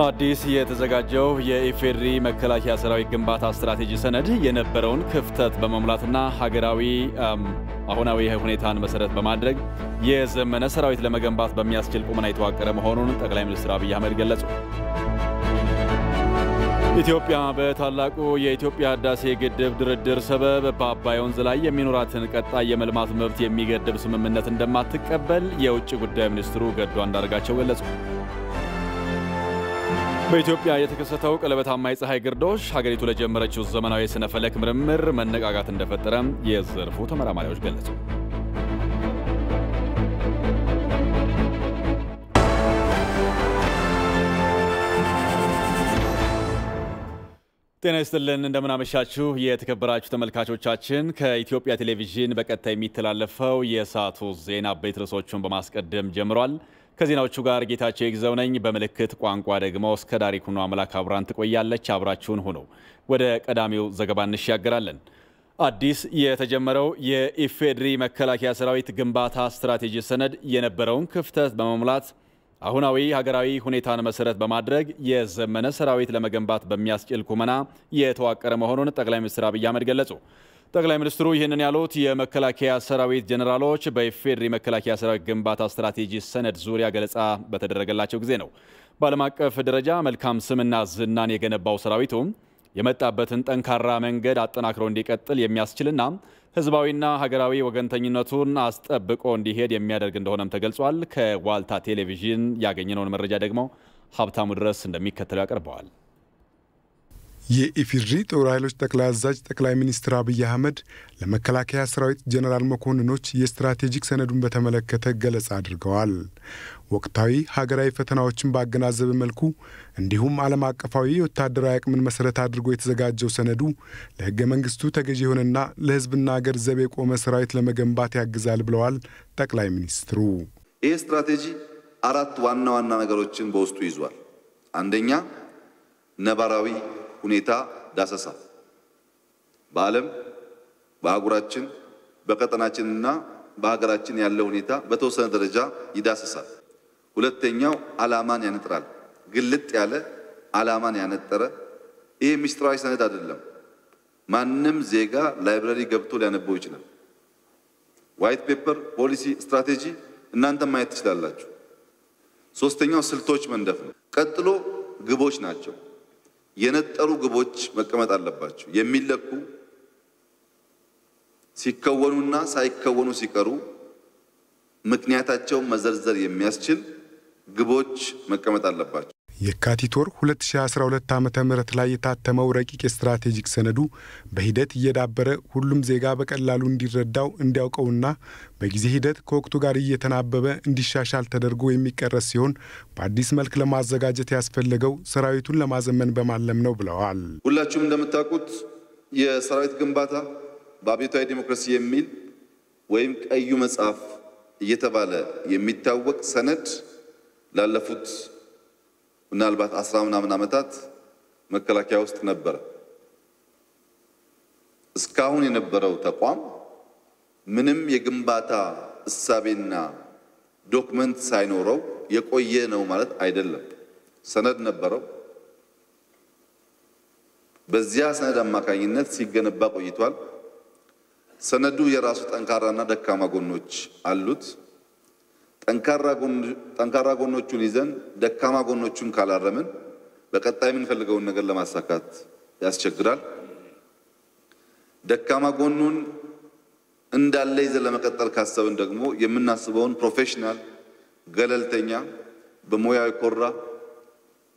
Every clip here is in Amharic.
አዲስ የተዘጋጀው የኢፌድሪ መከላከያ ሰራዊት ግንባታ ስትራቴጂ ሰነድ የነበረውን ክፍተት በመሙላትና ሀገራዊ አሁናዊ ሁኔታን መሰረት በማድረግ የዘመነ ሰራዊት ለመገንባት በሚያስችል ቁመና የተዋቀረ መሆኑን ጠቅላይ ሚኒስትር አብይ አህመድ ገለጹ። ኢትዮጵያ በታላቁ የኢትዮጵያ ህዳሴ ግድብ ድርድር ሰበብ በአባይ ወንዝ ላይ የሚኖራትን ቀጣይ የመልማት መብት የሚገድብ ስምምነት እንደማትቀበል የውጭ ጉዳይ ሚኒስትሩ ገዱ አንዳርጋቸው ገለጹ። በኢትዮጵያ የተከሰተው ቀለበታማ የፀሐይ ግርዶሽ ሀገሪቱ ለጀመረችው ዘመናዊ ስነ ፈለክ ምርምር መነቃቃት እንደፈጠረ የዘርፉ ተመራማሪዎች ገለጹ። ጤና ይስጥልን እንደምን አመሻችሁ የተከበራችሁ ተመልካቾቻችን ከኢትዮጵያ ቴሌቪዥን በቀጥታ የሚተላለፈው የሰዓቱ ዜና አበይት ርዕሶቹን በማስቀደም ጀምሯል። ከዜናዎቹ ጋር ጌታቸው ይግዛው ነኝ። በምልክት ቋንቋ ደግሞ እስከ ዳሪኩኑ አምላክ አብራን ትቆያለች። አብራችሁን ሆኖ ወደ ቀዳሚው ዘገባ እንሻገራለን። አዲስ የተጀመረው የኢፌድሪ መከላከያ ሰራዊት ግንባታ ስትራቴጂ ሰነድ የነበረውን ክፍተት በመሙላት አሁናዊ ሀገራዊ ሁኔታን መሰረት በማድረግ የዘመነ ሰራዊት ለመገንባት በሚያስችል ቁመና የተዋቀረ መሆኑን ጠቅላይ ሚኒስትር አብይ አህመድ ገለጹ። ጠቅላይ ሚኒስትሩ ይህንን ያሉት የመከላከያ ሰራዊት ጀነራሎች በኢፌድሪ መከላከያ ሰራዊት ግንባታ ስትራቴጂ ሰነድ ዙሪያ ገለጻ በተደረገላቸው ጊዜ ነው። በዓለም አቀፍ ደረጃ መልካም ስምና ዝናን የገነባው ሰራዊቱ የመጣበትን ጠንካራ መንገድ አጠናክሮ እንዲቀጥል የሚያስችልና ህዝባዊና ሀገራዊ ወገንተኝነቱን አስጠብቆ እንዲሄድ የሚያደርግ እንደሆነም ተገልጿል። ከዋልታ ቴሌቪዥን ያገኘነውን መረጃ ደግሞ ሀብታሙ ድረስ እንደሚከተለው ያቀርበዋል። የኢፌድሪ ጦር ኃይሎች ጠቅላይ አዛዥ ጠቅላይ ሚኒስትር አብይ አህመድ ለመከላከያ ሰራዊት ጀነራል መኮንኖች የስትራቴጂክ ሰነዱን በተመለከተ ገለጻ አድርገዋል። ወቅታዊ ሀገራዊ ፈተናዎችን ባገናዘበ መልኩ እንዲሁም ዓለም አቀፋዊ ወታደራዊ አቅምን መሰረት አድርጎ የተዘጋጀው ሰነዱ ለህገ መንግስቱ ተገዢ የሆነና ለህዝብና ሀገር ዘብ የቆመ ሰራዊት ለመገንባት ያግዛል ብለዋል ጠቅላይ ሚኒስትሩ። ይህ ስትራቴጂ አራት ዋና ዋና ነገሮችን በውስጡ ይዟል። አንደኛ ነባራዊ ሁኔታ ዳሰሳ በዓለም በአህጉራችን በቀጠናችንና በሀገራችን ያለው ሁኔታ በተወሰነ ደረጃ ይዳሰሳል። ሁለተኛው ዓላማን ያነጥራል። ግልጥ ያለ ዓላማን ያነጠረ ይሄ ሚስጥራዊ ሰነድ አይደለም። ማንም ዜጋ ላይብራሪ ገብቶ ሊያነበው ይችላል። ዋይት ፔፐር፣ ፖሊሲ፣ ስትራቴጂ እናንተ ማየት ትችላላችሁ። ሶስተኛው ስልቶች መንደፍ ነው። ቀጥሎ ግቦች ናቸው። የነጠሩ ግቦች መቀመጥ አለባቸው። የሚለኩ ሲከወኑና ሳይከወኑ ሲቀሩ ምክንያታቸው መዘርዘር የሚያስችል ግቦች መቀመጥ አለባቸው። የካቲት ወር 2012 ዓመተ ምህረት ላይ የታተመው ረቂቅ ስትራቴጂክ ሰነዱ በሂደት እየዳበረ ሁሉም ዜጋ በቀላሉ እንዲረዳው እንዲያውቀውና በጊዜ ሂደት ከወቅቱ ጋር እየተናበበ እንዲሻሻል ተደርጎ የሚቀረጽ ሲሆን በአዲስ መልክ ለማዘጋጀት ያስፈልገው ሰራዊቱን ለማዘመን በማለም ነው ብለዋል። ሁላችሁም እንደምታውቁት የሰራዊት ግንባታ በአብዮታዊ ዲሞክራሲ የሚል ወይም ቀዩ መጽሐፍ እየተባለ የሚታወቅ ሰነድ ላለፉት ምናልባት 10 ምናምን ዓመታት መከላከያ ውስጥ ነበር። እስካሁን የነበረው ተቋም ምንም የግንባታ እሳቤና ዶክመንት ሳይኖረው የቆየ ነው ማለት አይደለም። ሰነድ ነበረው። በዚያ ሰነድ አማካኝነት ሲገነባ ቆይቷል። ሰነዱ የራሱ ጠንካራና ደካማ ጎኖች አሉት። ጠንካራ ጎኖቹን ይዘን ደካማ ጎኖቹን ካላረምን በቀጣይ የምንፈልገውን ነገር ለማሳካት ያስቸግራል። ደካማ ጎኑን እንዳለ ይዘን ለመቀጠል ካሰብን ደግሞ የምናስበውን ፕሮፌሽናል ገለልተኛ በሙያው የኮራ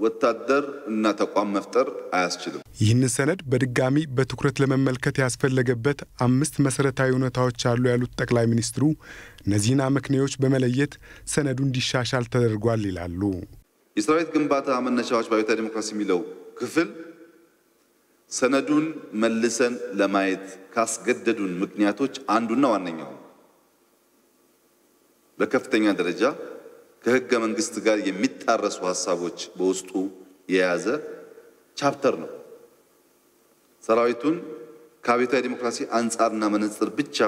ወታደር እና ተቋም መፍጠር አያስችልም። ይህን ሰነድ በድጋሚ በትኩረት ለመመልከት ያስፈልገበት 5 መሰረታዊ ሁኔታዎች አሉ ያሉት ጠቅላይ ሚኒስትሩ እነዚህን አመክንዮዎች በመለየት ሰነዱ እንዲሻሻል ተደርጓል ይላሉ። የሰራዊት ግንባታ መነሻዎች በአብዮታዊ ዲሞክራሲ የሚለው ክፍል ሰነዱን መልሰን ለማየት ካስገደዱን ምክንያቶች አንዱና ዋነኛው በከፍተኛ ደረጃ ከህገ መንግስት ጋር የሚጣረሱ ሐሳቦች በውስጡ የያዘ ቻፕተር ነው። ሰራዊቱን ከአብዮታዊ ዲሞክራሲ አንጻርና መነጽር ብቻ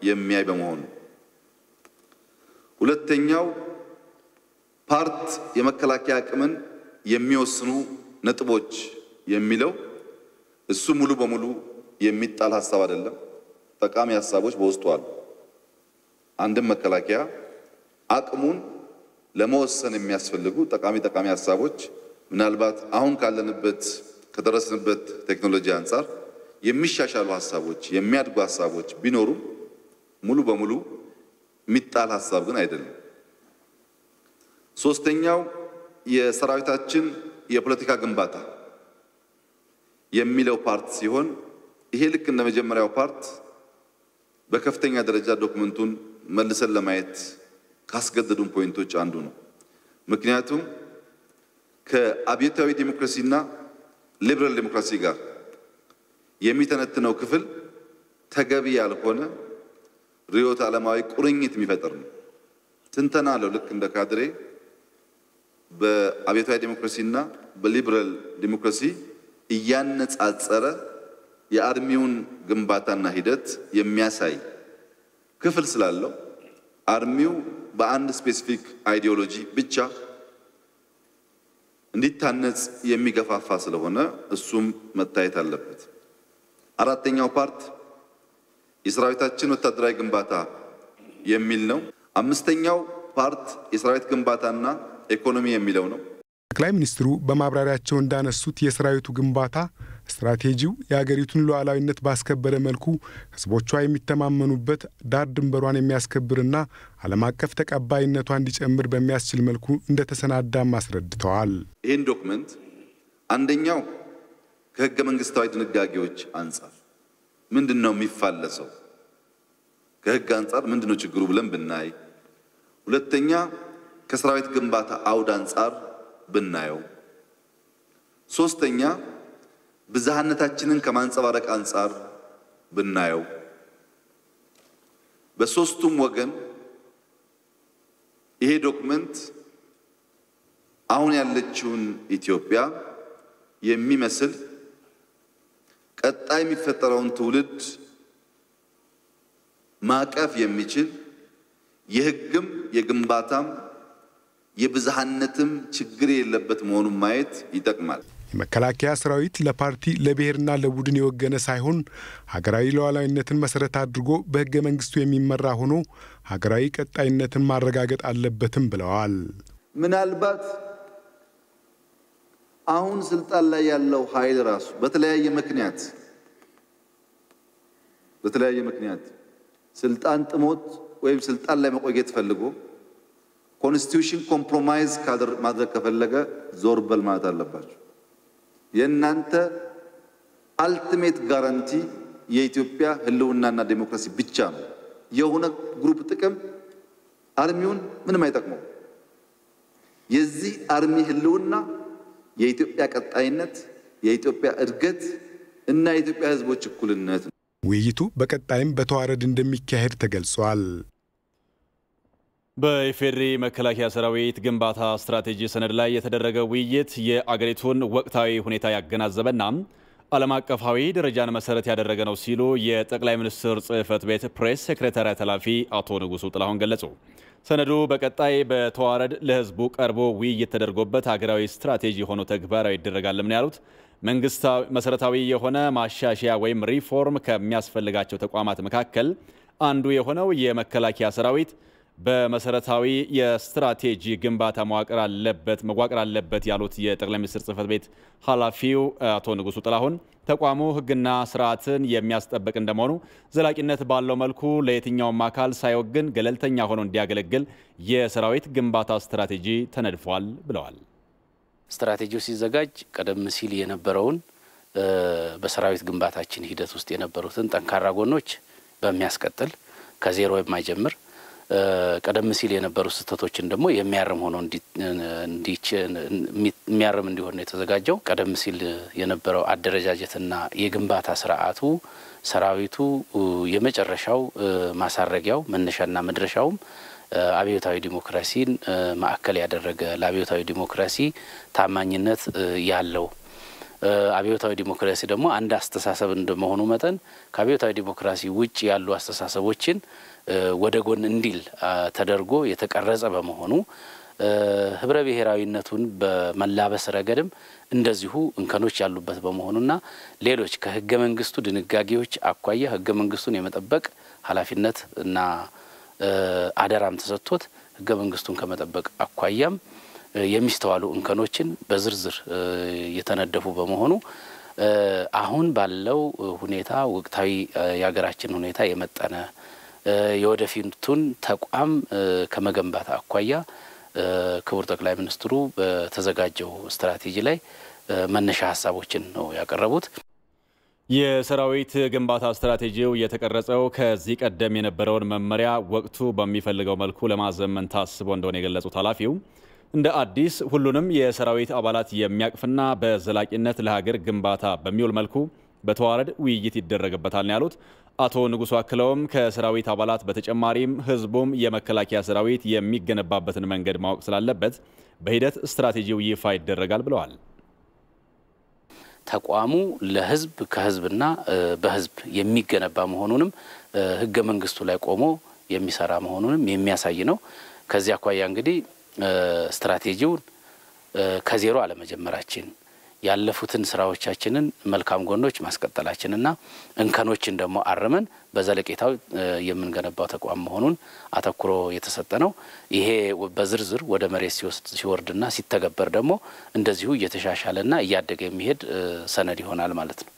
የሚያይ በመሆኑ ሁለተኛው ፓርት የመከላከያ አቅምን የሚወስኑ ነጥቦች የሚለው እሱ ሙሉ በሙሉ የሚጣል ሐሳብ አይደለም። ጠቃሚ ሐሳቦች በውስጡ አሉ። አንድም መከላከያ አቅሙን ለመወሰን የሚያስፈልጉ ጠቃሚ ሐሳቦች ምናልባት አሁን ካለንበት ከደረስንበት ቴክኖሎጂ አንፃር የሚሻሻሉ ሐሳቦች የሚያድጉ ሐሳቦች ቢኖሩ ሙሉ በሙሉ የሚጣል ሐሳብ ግን አይደለም። ሶስተኛው የሰራዊታችን የፖለቲካ ግንባታ የሚለው ፓርት ሲሆን ይሄ ልክ እንደ መጀመሪያው ፓርት በከፍተኛ ደረጃ ዶክመንቱን መልሰን ለማየት ካስገደዱን ፖይንቶች አንዱ ነው። ምክንያቱም ከአብዮታዊ ዲሞክራሲና ሊበራል ዲሞክራሲ ጋር የሚተነትነው ክፍል ተገቢ ያልሆነ ርዕዮተ ዓለማዊ ቁርኝት የሚፈጥር ነው። ትንተና አለው። ልክ እንደ ካድሬ በአብዮታዊ ዲሞክራሲና በሊበራል ዲሞክራሲ እያነጻጸረ የአርሚውን ግንባታና ሂደት የሚያሳይ ክፍል ስላለው አርሚው በአንድ ስፔሲፊክ አይዲዮሎጂ ብቻ እንዲታነጽ የሚገፋፋ ስለሆነ እሱም መታየት አለበት። አራተኛው ፓርት የሰራዊታችን ወታደራዊ ግንባታ የሚል ነው። አምስተኛው ፓርት የሰራዊት ግንባታና ኢኮኖሚ የሚለው ነው። ጠቅላይ ሚኒስትሩ በማብራሪያቸው እንዳነሱት የሰራዊቱ ግንባታ ስትራቴጂው የሀገሪቱን ሉዓላዊነት ባስከበረ መልኩ ህዝቦቿ የሚተማመኑበት ዳር ድንበሯን የሚያስከብርና ዓለም አቀፍ ተቀባይነቷ እንዲጨምር በሚያስችል መልኩ እንደተሰናዳም አስረድተዋል። ይህን ዶክመንት አንደኛው ከህገ መንግስታዊ ድንጋጌዎች አንፃር ምንድነው የሚፋለሰው፣ ከህግ አንፃር ምንድነው ችግሩ ብለን ብናይ፣ ሁለተኛ ከሰራዊት ግንባታ አውድ አንፃር ብናየው፣ ሶስተኛ ብዝሃነታችንን ከማንጸባረቅ አንፃር ብናየው፣ በሶስቱም ወገን ይሄ ዶክመንት አሁን ያለችውን ኢትዮጵያ የሚመስል ቀጣይ የሚፈጠረውን ትውልድ ማቀፍ የሚችል የህግም የግንባታም የብዝሃነትም ችግር የሌለበት መሆኑን ማየት ይጠቅማል። የመከላከያ ሰራዊት ለፓርቲ ለብሔርና ለቡድን የወገነ ሳይሆን ሀገራዊ ሉዓላዊነትን መሰረት አድርጎ በህገ መንግስቱ የሚመራ ሆኖ ሀገራዊ ቀጣይነትን ማረጋገጥ አለበትም ብለዋል። ምናልባት አሁን ስልጣን ላይ ያለው ኃይል ራሱ በተለያየ ምክንያት ስልጣን ጥሞት ወይም ስልጣን ላይ መቆየት ፈልጎ ኮንስቲቱሽን ኮምፕሮማይዝ ማድረግ ከፈለገ ዞር በል ማለት አለባቸው። የእናንተ አልቲሜት ጋራንቲ የኢትዮጵያ ህልውናና ዲሞክራሲ ብቻ ነው። የሆነ ግሩፕ ጥቅም አርሚውን ምንም አይጠቅመው። የዚህ አርሚ ህልውና የኢትዮጵያ ቀጣይነት፣ የኢትዮጵያ እድገት እና የኢትዮጵያ ህዝቦች እኩልነት ነው። ውይይቱ በቀጣይም በተዋረድ እንደሚካሄድ ተገልጿል። በኢፌዴሪ መከላከያ ሰራዊት ግንባታ ስትራቴጂ ሰነድ ላይ የተደረገ ውይይት የአገሪቱን ወቅታዊ ሁኔታ ያገናዘበና ዓለም አቀፋዊ ደረጃን መሰረት ያደረገ ነው ሲሉ የጠቅላይ ሚኒስትር ጽሕፈት ቤት ፕሬስ ሴክሬታሪያት ኃላፊ አቶ ንጉሱ ጥላሁን ገለጹ። ሰነዱ በቀጣይ በተዋረድ ለህዝቡ ቀርቦ ውይይት ተደርጎበት ሀገራዊ ስትራቴጂ ሆኖ ተግባራዊ ይደረጋልም ነው ያሉት። መሰረታዊ የሆነ ማሻሻያ ወይም ሪፎርም ከሚያስፈልጋቸው ተቋማት መካከል አንዱ የሆነው የመከላከያ ሰራዊት በመሰረታዊ የስትራቴጂ ግንባታ መዋቅር አለበት ያሉት የጠቅላይ ሚኒስትር ጽሕፈት ቤት ኃላፊው አቶ ንጉሱ ጥላሁን ተቋሙ ህግና ስርዓትን የሚያስጠብቅ እንደመሆኑ ዘላቂነት ባለው መልኩ ለየትኛውም አካል ሳይወግን ገለልተኛ ሆኖ እንዲያገለግል የሰራዊት ግንባታ ስትራቴጂ ተነድፏል ብለዋል። ስትራቴጂው ሲዘጋጅ ቀደም ሲል የነበረውን በሰራዊት ግንባታችን ሂደት ውስጥ የነበሩትን ጠንካራ ጎኖች በሚያስቀጥል ከዜሮ የማይጀምር ቀደም ሲል የነበሩ ስህተቶችን ደግሞ የሚያርም ሆኖ የሚያርም እንዲሆን የተዘጋጀው። ቀደም ሲል የነበረው አደረጃጀትና የግንባታ ስርዓቱ ሰራዊቱ የመጨረሻው ማሳረጊያው መነሻና መድረሻውም አብዮታዊ ዲሞክራሲን ማዕከል ያደረገ ለአብዮታዊ ዲሞክራሲ ታማኝነት ያለው አብዮታዊ ዲሞክራሲ ደግሞ አንድ አስተሳሰብ እንደመሆኑ መጠን ከአብዮታዊ ዲሞክራሲ ውጭ ያሉ አስተሳሰቦችን ወደ ጎን እንዲል ተደርጎ የተቀረጸ በመሆኑ ህብረ ብሔራዊነቱን በመላበስ ረገድም እንደዚሁ እንከኖች ያሉበት በመሆኑና ሌሎች ከህገ መንግስቱ ድንጋጌዎች አኳያ ህገ መንግስቱን የመጠበቅ ኃላፊነት እና አደራም ተሰጥቶት ህገ መንግስቱን ከመጠበቅ አኳያም የሚስተዋሉ እንከኖችን በዝርዝር የተነደፉ በመሆኑ አሁን ባለው ሁኔታ ወቅታዊ ያገራችን ሁኔታ የመጠነ የወደፊቱን ተቋም ከመገንባት አኳያ ክቡር ጠቅላይ ሚኒስትሩ በተዘጋጀው ስትራቴጂ ላይ መነሻ ሐሳቦችን ነው ያቀረቡት። የሰራዊት ግንባታ ስትራቴጂው የተቀረጸው ከዚህ ቀደም የነበረውን መመሪያ ወቅቱ በሚፈልገው መልኩ ለማዘመን ታስቦ እንደሆነ የገለጹት ኃላፊው እንደ አዲስ ሁሉንም የሰራዊት አባላት የሚያቅፍና በዘላቂነት ለሀገር ግንባታ በሚውል መልኩ በተዋረድ ውይይት ይደረግበታል ያሉት አቶ ንጉሱ አክለውም ከሰራዊት አባላት በተጨማሪም ህዝቡም የመከላከያ ሰራዊት የሚገነባበትን መንገድ ማወቅ ስላለበት በሂደት ስትራቴጂው ይፋ ይደረጋል ብለዋል። ተቋሙ ለህዝብ ከህዝብና በህዝብ የሚገነባ መሆኑንም ህገ መንግስቱ ላይ ቆሞ የሚሰራ መሆኑንም የሚያሳይ ነው። ከዚያ አኳያ እንግዲህ ስትራቴጂውን ከዜሮ አለመጀመራችን ያለፉትን ስራዎቻችንን መልካም ጎኖች ማስቀጠላችንና እንከኖችን ደግሞ አርመን በዘለቄታው የምንገነባው ተቋም መሆኑን አተኩሮ የተሰጠ ነው። ይሄ በዝርዝር ወደ መሬት ሲወርድና ሲተገበር ደግሞ እንደዚሁ እየተሻሻለና እያደገ የሚሄድ ሰነድ ይሆናል ማለት ነው።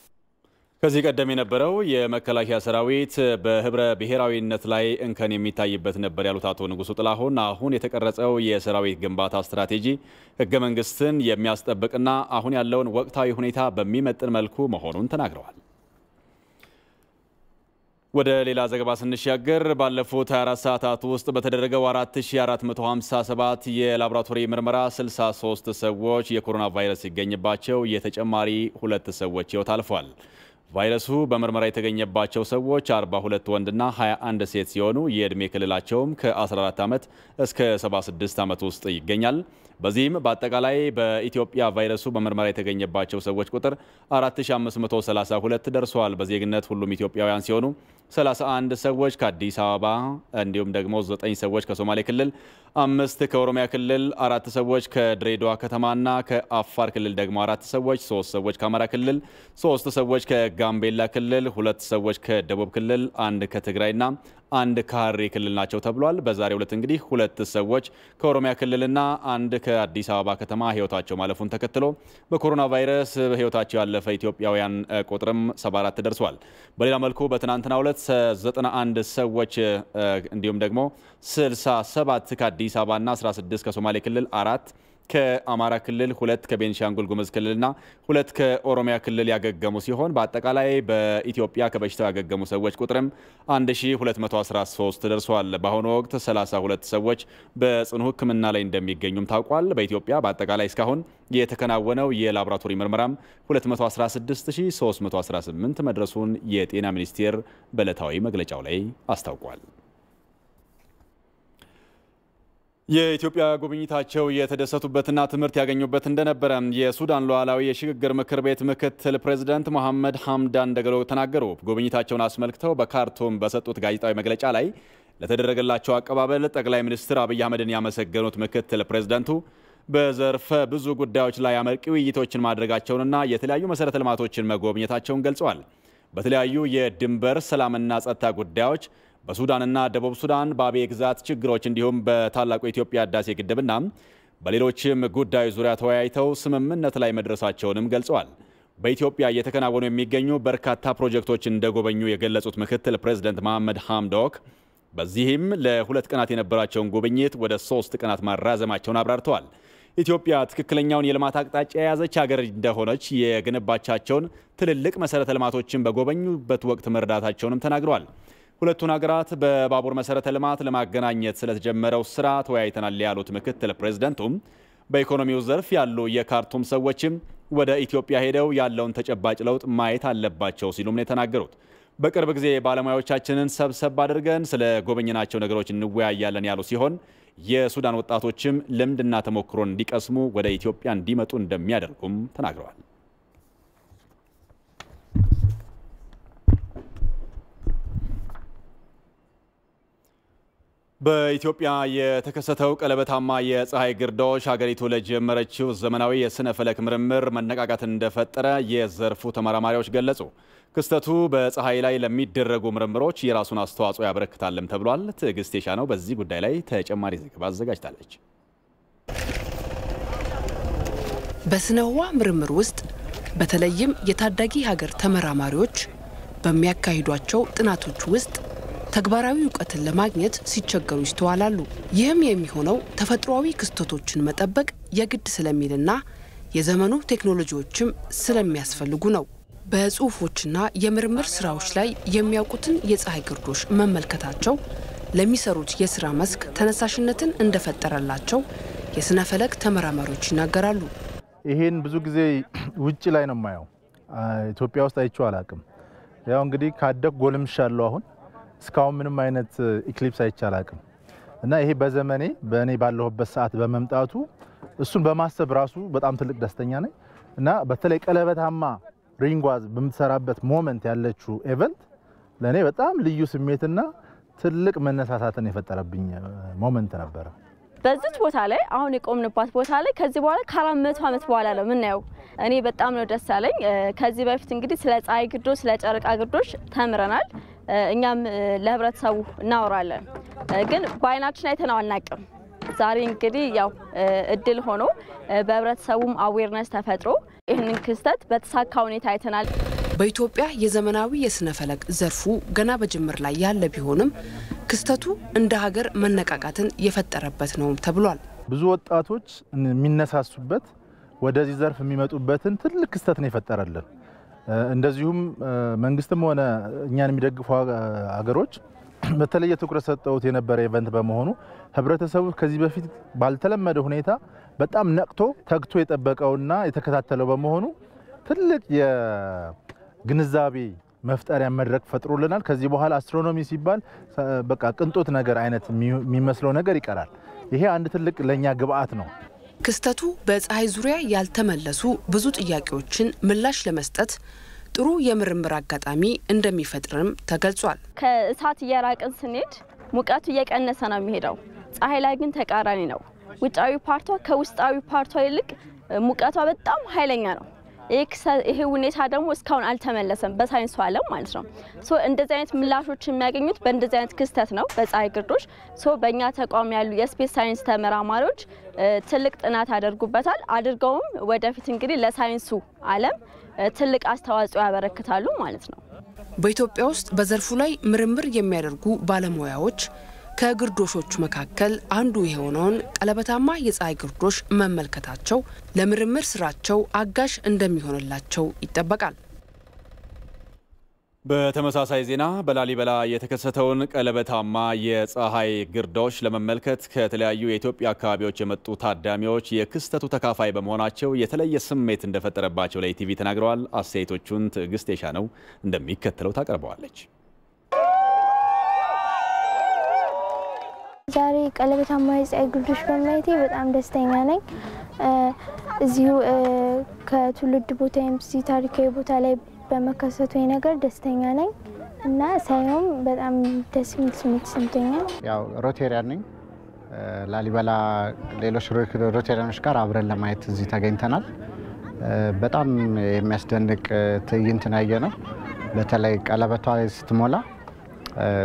ከዚህ ቀደም የነበረው የመከላከያ ሰራዊት በህብረ ብሔራዊነት ላይ እንከን የሚታይበት ነበር ያሉት አቶ ንጉሱ ጥላሁን አሁን የተቀረጸው የሰራዊት ግንባታ ስትራቴጂ ህገ መንግስትን የሚያስጠብቅና አሁን ያለውን ወቅታዊ ሁኔታ በሚመጥን መልኩ መሆኑን ተናግረዋል። ወደ ሌላ ዘገባ ስንሻገር ባለፉት 24 ሰዓታት ውስጥ በተደረገው 4457 የላቦራቶሪ ምርመራ 63 ሰዎች የኮሮና ቫይረስ ሲገኝባቸው የተጨማሪ 2 ሰዎች ህይወት አልፏል። ቫይረሱ በምርመራ የተገኘባቸው ሰዎች 42 ወንድና 21 ሴት ሲሆኑ የእድሜ ክልላቸውም ከ14 ዓመት እስከ 76 ዓመት ውስጥ ይገኛል። በዚህም በአጠቃላይ በኢትዮጵያ ቫይረሱ በምርመራ የተገኘባቸው ሰዎች ቁጥር 4532 ደርሷል። በዜግነት ሁሉም ኢትዮጵያውያን ሲሆኑ 31 ሰዎች ከአዲስ አበባ እንዲሁም ደግሞ 9 ሰዎች ከሶማሌ ክልል፣ 5 ከኦሮሚያ ክልል፣ 4 ሰዎች ከድሬዳዋ ከተማና ከአፋር ክልል ደግሞ 4 ሰዎች፣ 3 ሰዎች ከአማራ ክልል፣ 3 ሰዎች ከጋምቤላ ክልል፣ 2 ሰዎች ከደቡብ ክልል፣ 1 ከትግራይና 1 ከሐረሪ ክልል ናቸው ተብሏል። በዛሬው ዕለት እንግዲህ 2 ሰዎች ከኦሮሚያ ክልልና 1 ከአዲስ አበባ ከተማ ህይወታቸው ማለፉን ተከትሎ በኮሮና ቫይረስ ህይወታቸው ያለፈ ኢትዮጵያውያን ቁጥርም 74 ደርሷል። በሌላ መልኩ በትናንትናው ዕለት 91 ሰዎች እንዲሁም ደግሞ 67 ከአዲስ አበባና 16 ከሶማሌ ክልል 4 ከአማራ ክልል 2 ከቤንሻንጉል ጉሙዝ ክልልና 2 ከኦሮሚያ ክልል ያገገሙ ሲሆን በአጠቃላይ በኢትዮጵያ ከበሽታው ያገገሙ ሰዎች ቁጥርም 1213 ደርሷል። በአሁኑ ወቅት 32 ሰዎች በጽኑ ሕክምና ላይ እንደሚገኙም ታውቋል። በኢትዮጵያ በአጠቃላይ እስካሁን የተከናወነው የላቦራቶሪ ምርመራም 216318 መድረሱን የጤና ሚኒስቴር በዕለታዊ መግለጫው ላይ አስታውቋል። የኢትዮጵያ ጉብኝታቸው የተደሰቱበትና ትምህርት ያገኙበት እንደነበረ የሱዳን ሉዓላዊ የሽግግር ምክር ቤት ምክትል ፕሬዝዳንት መሐመድ ሐምዳን ደገሎ ተናገሩ። ጉብኝታቸውን አስመልክተው በካርቱም በሰጡት ጋዜጣዊ መግለጫ ላይ ለተደረገላቸው አቀባበል ጠቅላይ ሚኒስትር አብይ አህመድን ያመሰገኑት ምክትል ፕሬዝዳንቱ በዘርፈ ብዙ ጉዳዮች ላይ አመርቂ ውይይቶችን ማድረጋቸውንና የተለያዩ መሰረተ ልማቶችን መጎብኘታቸውን ገልጸዋል። በተለያዩ የድንበር ሰላምና ጸጥታ ጉዳዮች በሱዳንና ደቡብ ሱዳን በአብዬ ግዛት ችግሮች እንዲሁም በታላቁ የኢትዮጵያ ህዳሴ ግድብና በሌሎችም ጉዳዮች ዙሪያ ተወያይተው ስምምነት ላይ መድረሳቸውንም ገልጸዋል። በኢትዮጵያ እየተከናወኑ የሚገኙ በርካታ ፕሮጀክቶችን እንደጎበኙ የገለጹት ምክትል ፕሬዝዳንት መሐመድ ሐምዶክ በዚህም ለ2 ቀናት የነበራቸውን ጉብኝት ወደ 3 ቀናት ማራዘማቸውን አብራርተዋል። ኢትዮጵያ ትክክለኛውን የልማት አቅጣጫ የያዘች ሀገር እንደሆነች የገነባቻቸውን ትልልቅ መሰረተ ልማቶችን በጎበኙበት ወቅት መርዳታቸውንም ተናግረዋል። ሁለቱን ሀገራት በባቡር መሰረተ ልማት ለማገናኘት ስለተጀመረው ስራ ተወያይተናል ያሉት ምክትል ፕሬዝዳንቱም በኢኮኖሚው ዘርፍ ያሉ የካርቱም ሰዎችም ወደ ኢትዮጵያ ሄደው ያለውን ተጨባጭ ለውጥ ማየት አለባቸው ሲሉም ነው የተናገሩት። በቅርብ ጊዜ ባለሙያዎቻችንን ሰብሰብ አድርገን ስለ ጎበኘናቸው ነገሮች እንወያያለን ያሉ ሲሆን የሱዳን ወጣቶችም ልምድና ተሞክሮን እንዲቀስሙ ወደ ኢትዮጵያ እንዲመጡ እንደሚያደርጉም ተናግረዋል። በኢትዮጵያ የተከሰተው ቀለበታማ የፀሐይ ግርዶሽ ሀገሪቱ ለጀመረችው ዘመናዊ የስነ ፈለክ ምርምር መነቃቃትን እንደፈጠረ የዘርፉ ተመራማሪዎች ገለጹ። ክስተቱ በፀሐይ ላይ ለሚደረጉ ምርምሮች የራሱን አስተዋጽኦ ያበረክታልም ተብሏል። ትዕግስት የሻነው በዚህ ጉዳይ ላይ ተጨማሪ ዘገባ አዘጋጅታለች። በስነ ህዋ ምርምር ውስጥ በተለይም የታዳጊ ሀገር ተመራማሪዎች በሚያካሂዷቸው ጥናቶች ውስጥ ተግባራዊ ዕውቀትን ለማግኘት ሲቸገሩ ይስተዋላሉ። ይህም የሚሆነው ተፈጥሯዊ ክስተቶችን መጠበቅ የግድ ስለሚልና የዘመኑ ቴክኖሎጂዎችም ስለሚያስፈልጉ ነው። በጽሁፎችና የምርምር ስራዎች ላይ የሚያውቁትን የፀሐይ ግርዶሽ መመልከታቸው ለሚሰሩት የስራ መስክ ተነሳሽነትን እንደፈጠረላቸው የስነ ፈለክ ተመራማሪዎች ይናገራሉ። ይሄን ብዙ ጊዜ ውጪ ላይ ነው ማየው፣ ኢትዮጵያ ውስጥ አይቼው አላቅም። ያው እንግዲህ ካደክ ጎልምሻለሁ አሁን እስካሁን ምንም አይነት ኢክሊፕስ አይቻላቅም እና ይሄ በዘመኔ በእኔ ባለሁበት ሰዓት በመምጣቱ እሱን በማሰብ ራሱ በጣም ትልቅ ደስተኛ ነኝ እና በተለይ ቀለበታማ ሪንጓዝ በምትሰራበት ሞመንት ያለችው ኢቨንት ለኔ በጣም ልዩ ስሜትና ትልቅ መነሳሳትን የፈጠረብኝ ሞመንት ነበር። በዚህ ቦታ ላይ አሁን የቆምንባት ቦታ ላይ ከዚህ በኋላ ከ400 ዓመት በኋላ ነው ምናየው። እኔ በጣም ነው ደስ ያለኝ። ከዚህ በፊት እንግዲህ ስለ ፀሐይ ግርዶሽ ስለ ጨረቃ ግርዶሽ ተምረናል። እኛም ለህብረተሰቡ እናወራለን፣ ግን በአይናችን አይተነው አናቅም። ዛሬ እንግዲህ ያው እድል ሆኖ በህብረተሰቡም አዌርነስ ተፈጥሮ ይህንን ክስተት በተሳካ ሁኔታ አይተናል። በኢትዮጵያ የዘመናዊ የስነ ፈለክ ዘርፉ ገና በጅምር ላይ ያለ ቢሆንም ክስተቱ እንደ ሀገር መነቃቃትን የፈጠረበት ነው ተብሏል። ብዙ ወጣቶች የሚነሳሱበት ወደዚህ ዘርፍ የሚመጡበትን ትልቅ ክስተት ነው የፈጠረልን። እንደዚሁም መንግስትም ሆነ እኛን የሚደግፉ ሀገሮች በተለየ ትኩረት ሰጠውት የነበረ ኢቨንት በመሆኑ ህብረተሰቡ ከዚህ በፊት ባልተለመደ ሁኔታ በጣም ነቅቶ ተግቶ የጠበቀውና የተከታተለው በመሆኑ ትልቅ የግንዛቤ መፍጠሪያ መድረክ ፈጥሮልናል። ከዚህ በኋላ አስትሮኖሚ ሲባል በቃ ቅንጦት ነገር አይነት የሚመስለው ነገር ይቀራል። ይሄ አንድ ትልቅ ለኛ ግብአት ነው። ክስተቱ በፀሐይ ዙሪያ ያልተመለሱ ብዙ ጥያቄዎችን ምላሽ ለመስጠት ጥሩ የምርምር አጋጣሚ እንደሚፈጥርም ተገልጿል። ከእሳት እየራቅን ስንሄድ ሙቀቱ እየቀነሰ ነው የሚሄደው። ፀሐይ ላይ ግን ተቃራኒ ነው። ውጫዊ ፓርቷ ከውስጣዊ ፓርቷ ይልቅ ሙቀቷ በጣም ኃይለኛ ነው። ይሄ ሁኔታ ደግሞ እስካሁን አልተመለሰም በሳይንሱ ዓለም ማለት ነው። እንደዚህ አይነት ምላሾች የሚያገኙት በእንደዚህ አይነት ክስተት ነው በፀሐይ ግርዶሽ። በእኛ ተቋም ያሉ የስፔስ ሳይንስ ተመራማሪዎች ትልቅ ጥናት ያደርጉበታል። አድርገውም ወደፊት እንግዲህ ለሳይንሱ ዓለም ትልቅ አስተዋጽኦ ያበረክታሉ ማለት ነው። በኢትዮጵያ ውስጥ በዘርፉ ላይ ምርምር የሚያደርጉ ባለሙያዎች ከግርዶሾቹ መካከል አንዱ የሆነውን ቀለበታማ የፀሐይ ግርዶሽ መመልከታቸው ለምርምር ስራቸው አጋዥ እንደሚሆንላቸው ይጠበቃል። በተመሳሳይ ዜና በላሊበላ የተከሰተውን ቀለበታማ የፀሐይ ግርዶሽ ለመመልከት ከተለያዩ የኢትዮጵያ አካባቢዎች የመጡ ታዳሚዎች የክስተቱ ተካፋይ በመሆናቸው የተለየ ስሜት እንደፈጠረባቸው ለኢቲቪ ተናግረዋል። አስተያየቶቹን ትዕግስት የሻነው እንደሚከተለው ታቀርበዋለች። ዛሬ ቀለበታማ የፀሐይ ግርዶሽ በማየቴ በጣም ደስተኛ ነኝ። እዚሁ ከትውልድ ቦታዬም እዚህ ታሪካዊ ቦታ ላይ በመከሰቱ ነገር ደስተኛ ነኝ እና ሳይሆን በጣም ደስ የሚል ስሜት ሰምቶኛል። ያው ሮቴሪያን ነኝ። ላሊበላ ሌሎች ሮቴሪያኖች ጋር አብረን ለማየት እዚህ ተገኝተናል። በጣም የሚያስደንቅ ትዕይንት ነው። በተለይ ቀለበቷ ስትሞላ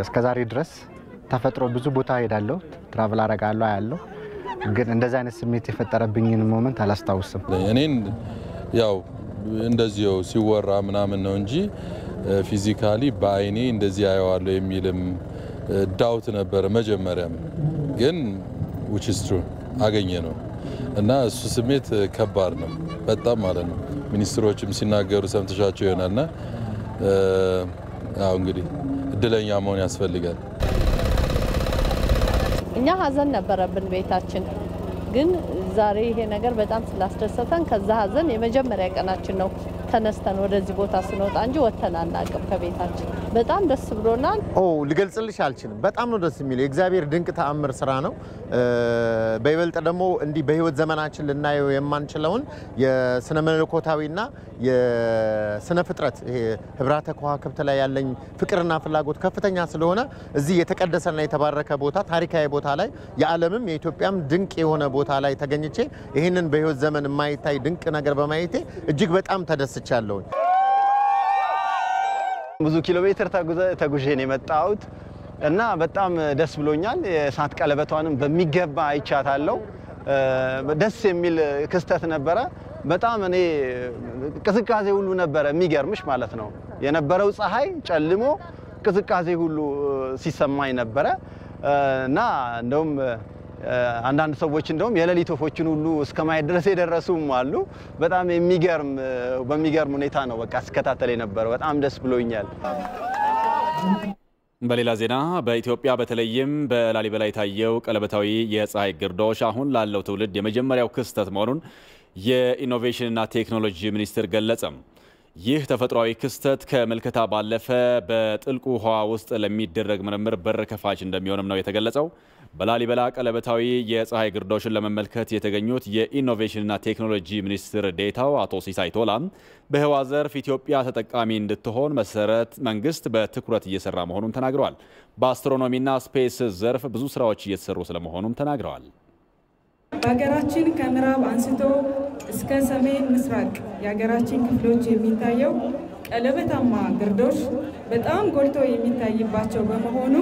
እስከዛሬ ድረስ ተፈጥሮ ብዙ ቦታ ሄዳለሁ፣ ትራቨል አረጋለሁ ያለው ግን እንደዚህ አይነት ስሜት የፈጠረብኝን ሞመንት አላስታውስም። እኔን ያው እንደዚሁ ሲወራ ምናምን ነው እንጂ ፊዚካሊ በአይኔ እንደዚህ አየዋለሁ የሚልም ዳውት ነበር መጀመሪያም፣ ግን which is true አገኘ ነው እና እሱ ስሜት ከባድ ነው በጣም ማለት ነው። ሚኒስትሮችም ሲናገሩ ሰምተሻቸው ይሆናልና ያው እንግዲህ እድለኛ መሆን ያስፈልጋል። እኛ ሀዘን ነበረብን ቤታችን፣ ግን ዛሬ ይሄ ነገር በጣም ስላስደሰተን ከዛ ሀዘን የመጀመሪያ ቀናችን ነው ተነስተን ወደዚህ ቦታ ስንወጣ እንጂ ወተን አናውቅም ከቤታችን። በጣም ደስ ብሎናል። ልገልጽልሽ አልችልም። በጣም ነው ደስ የሚለው የእግዚአብሔር ድንቅ ተአምር ስራ ነው። በይበልጥ ደግሞ እንዲህ በህይወት ዘመናችን ልናየው የማንችለውን የስነ መለኮታዊና የስነ ፍጥረት ይሄ ህብራተ ከዋክብት ላይ ያለኝ ፍቅርና ፍላጎት ከፍተኛ ስለሆነ እዚህ የተቀደሰና የተባረከ ቦታ ታሪካዊ ቦታ ላይ የዓለምም የኢትዮጵያም ድንቅ የሆነ ቦታ ላይ ተገኝቼ ይሄንን በህይወት ዘመን የማይታይ ድንቅ ነገር በማየቴ እጅግ በጣም ተደስቻለሁ። ብዙ ኪሎ ሜትር ተጉዤ ነው የመጣሁት እና በጣም ደስ ብሎኛል። የእሳት ቀለበቷንም በሚገባ አይቻታለሁ። ደስ የሚል ክስተት ነበረ። በጣም እኔ ቅዝቃዜ ሁሉ ነበረ የሚገርምሽ ማለት ነው። የነበረው ፀሐይ ጨልሞ ቅዝቃዜ ሁሉ ሲሰማኝ ነበረ እና እንደውም አንዳንድ ሰዎች እንደውም የሌሊት ወፎችን ሁሉ እስከማየት ድረስ የደረሱም አሉ። በጣም በሚገርም ሁኔታ ነው በቃ ስከታተል የነበረው። በጣም ደስ ብሎኛል። በሌላ ዜና በኢትዮጵያ በተለይም በላሊበላ የታየው ቀለበታዊ የፀሐይ ግርዶሽ አሁን ላለው ትውልድ የመጀመሪያው ክስተት መሆኑን የኢኖቬሽንና ቴክኖሎጂ ሚኒስቴር ገለጸም። ይህ ተፈጥሯዊ ክስተት ከምልከታ ባለፈ በጥልቁ ውሃ ውስጥ ለሚደረግ ምርምር በር ከፋች እንደሚሆንም ነው የተገለጸው። በላሊበላ ቀለበታዊ የፀሐይ ግርዶሽን ለመመልከት የተገኙት የኢኖቬሽንና ቴክኖሎጂ ሚኒስትር ዴታው አቶ ሲሳይ ቶላ በህዋ ዘርፍ ኢትዮጵያ ተጠቃሚ እንድትሆን መሰረት መንግስት በትኩረት እየሰራ መሆኑን ተናግረዋል። በአስትሮኖሚና ስፔስ ዘርፍ ብዙ ስራዎች እየተሰሩ ስለመሆኑም ተናግረዋል። በሀገራችን ከምዕራብ አንስቶ እስከ ሰሜን ምስራቅ የሀገራችን ክፍሎች የሚታየው ቀለበታማ ግርዶሽ በጣም ጎልቶ የሚታይባቸው በመሆኑ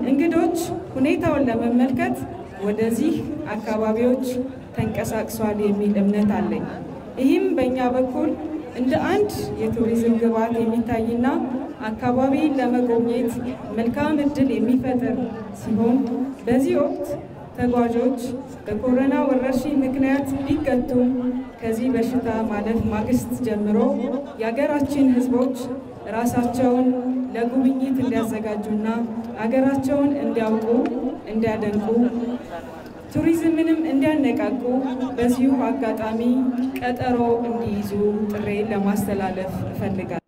እንግዶች ሁኔታውን ለመመልከት ወደዚህ አካባቢዎች ተንቀሳቅሷል የሚል እምነት አለኝ። ይህም በእኛ በኩል እንደ አንድ የቱሪዝም ግብዓት የሚታይና አካባቢን ለመጎብኘት መልካም ዕድል የሚፈጥር ሲሆን በዚህ ወቅት ተጓዦች በኮሮና ወረርሽኝ ምክንያት ቢገቱም ከዚህ በሽታ ማለፍ ማግስት ጀምሮ የሀገራችን ህዝቦች ራሳቸውን ለጉብኝት እንዲያዘጋጁና ሀገራቸውን እንዲያውቁ እንዲያደንቁ ቱሪዝምንም እንዲያነቃቁ በዚሁ አጋጣሚ ቀጠሮ እንዲይዙ ጥሬን ለማስተላለፍ እፈልጋለሁ።